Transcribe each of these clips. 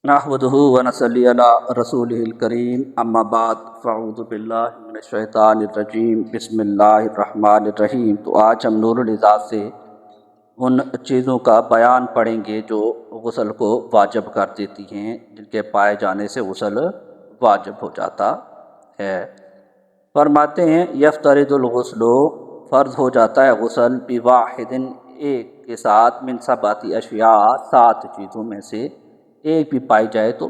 نحمدہ ونصلی علی رسولہ الکریم اما بعد فاعوذ باللہ من الشیطان الرجیم بسم اللہ الرحمن الرحیم۔ تو آج ہم نور الذات سے ان چیزوں کا بیان پڑھیں گے جو غسل کو واجب کر دیتی ہیں، جن کے پائے جانے سے غسل واجب ہو جاتا ہے۔ فرماتے ہیں یفترض الغسل، فرض ہو جاتا ہے غسل بواحد، ایک کے ساتھ، من سبعۃ اشیاء، 7 چیزوں میں سے ایک بھی پائی جائے تو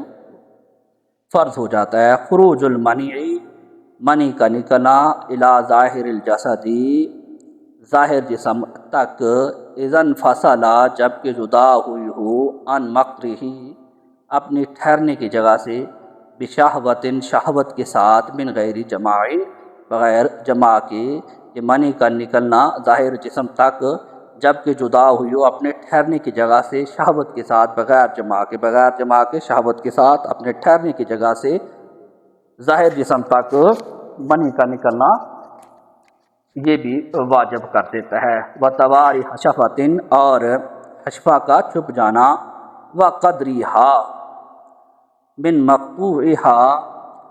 فرض ہو جاتا ہے۔ خروج المنی، منی کا نکلنا، الی ظاہر الجسدی، ظاہر جسم تک، اذن فصلہ، جب کہ جدا ہوئی ہو، ان مقرہ، اپنی ٹھہرنے کی جگہ سے، بشہوت، شہوت کے ساتھ، من غیر جماع، بغیر جماع کے، کہ منی کا نکلنا ظاہر جسم تک جب کہ جدا ہوئی ہو اپنے ٹھہرنے کی جگہ سے، شہوت کے ساتھ، بغیر جماع کے، شہوت کے ساتھ اپنے ٹھہرنے کی جگہ سے ظاہر جسم تک منی کا نکلنا، یہ بھی واجب کر دیتا ہے۔ وتواری حشفۃ، اور حشفہ کا چھپ جانا، وقدریہا، من مقطوعہا،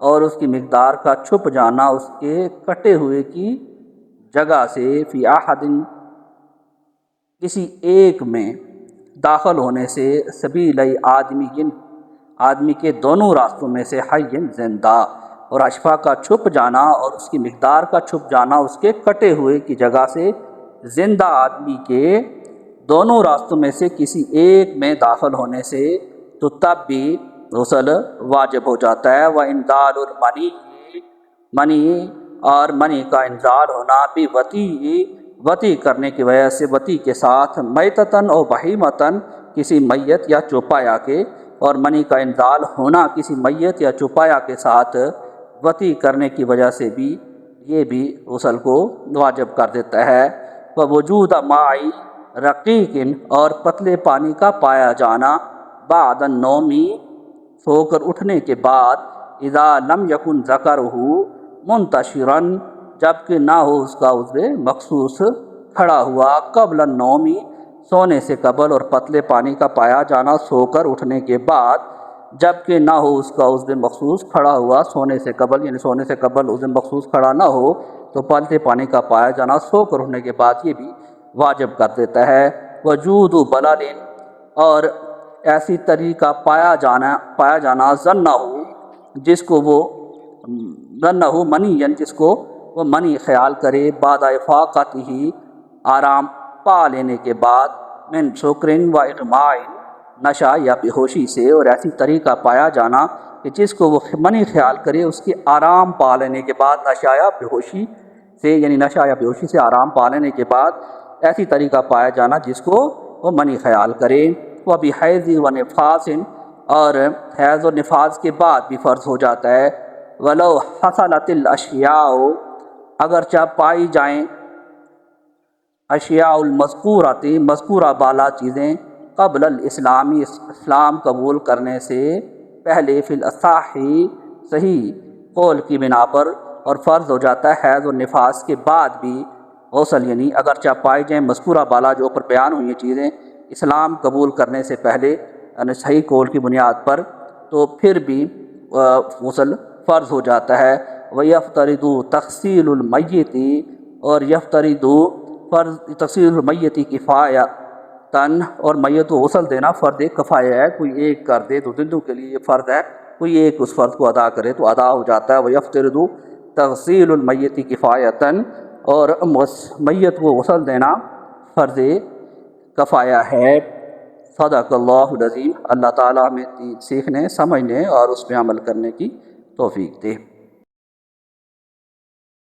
اور اس کی مقدار کا چھپ جانا اس کے کٹے ہوئے کی جگہ سے، فی احد، کسی ایک میں داخل ہونے سے، سبیل آدمی کے دونوں راستوں میں سے، حی، زندہ، اور حشفہ کا چھپ جانا اور اس کی مقدار کا چھپ جانا اس کے کٹے ہوئے کی جگہ سے، زندہ آدمی کے دونوں راستوں میں سے کسی ایک میں داخل ہونے سے، تو تب بھی غسل واجب ہو جاتا ہے۔ وانزال المنی، منی اور منی کا انزال ہونا، بھی وطی کرنے کی وجہ سے، وطی کے ساتھ، میتتن اور بہیمتن، کسی میت یا چوپایا کے، اور منی کا انزال ہونا کسی میت یا چوپایا کے ساتھ وطی کرنے کی وجہ سے بھی، یہ بھی غسل کو واجب کر دیتا ہے۔ ووجود ماء رقیق، اور پتلے پانی کا پایا جانا، بعد النوم، سو کر اٹھنے کے بعد، اذا لم یکن ذکرہ منتشرا، جب کہ نہ ہو اس کا عضو مخصوص کھڑا ہوا، قبل النوم، سونے سے قبل، اور پتلے پانی کا پایا جانا سو کر اٹھنے کے بعد، جب کہ نہ ہو اس کا عضو مخصوص کھڑا ہوا سونے سے قبل، یعنی سونے سے قبل عضو مخصوص کھڑا نہ ہو تو پتلے پانی کا پایا جانا سو کر اٹھنے کے بعد یہ بھی واجب کر دیتا ہے۔ وجود بلل، اور ایسی تری کا پایا جانا، ظنہ، جس کو وہ ظنہ منی، جس کو وہ منی خیال کرے، بعد افاقتہ، آرام پا لینے کے بعد، من سکرن و اغماء، نشہ یا بے ہوشی سے، اور ایسی طریقہ پایا جانا کہ جس کو وہ منی خیال کرے اس کے آرام پا لینے کے بعد، نشہ یا بے ہوشی سے، یعنی نشہ یا بے ہوشی سے آرام پا لینے کے بعد ایسی طریقہ پایا جانا جس کو وہ منی خیال کرے۔ وہ بحیض و نفاس، اور حیض و نفاس کے بعد بھی فرض ہو جاتا ہے۔ ولو حصلت الاشیاء، اگرچہ پائی جائیں اشیاء المذکورات، مذکورہ بالا چیزیں، قبل الاسلامی، اسلام قبول کرنے سے پہلے، فی الاصح، صحیح قول کی بنا پر، اور فرض ہو جاتا ہے حیض و نفاس کے بعد بھی غسل، یعنی اگرچہ پائی جائیں مذکورہ بالا جو اوپر بیان ہوئی ہیں چیزیں اسلام قبول کرنے سے پہلے، یعنی صحیح قول کی بنیاد پر، تو پھر بھی غسل فرض ہو جاتا ہے۔ وَيَفْتَرِضُ تَغْسِيلُ الْمَيِّتِ، اور یفترض فرض تغسیل المیت کفایتاً، اور میت کو غسل دینا فرض کفایہ ہے، کوئی ایک کر دے تو زندوں کے لیے یہ فرض ہے، کوئی ایک اس فرض کو ادا کرے تو ادا ہو جاتا ہے۔ وَيَفْتَرِضُ تغسیل المیت کفایتاً، اور میت کو غسل دینا فرض کفایہ ہے۔ صدق اللہ العظیم۔ اللہ تعالیٰ ہمیں سیکھنے، سمجھنے اور اس پہ عمل کرنے کی توفیق دے۔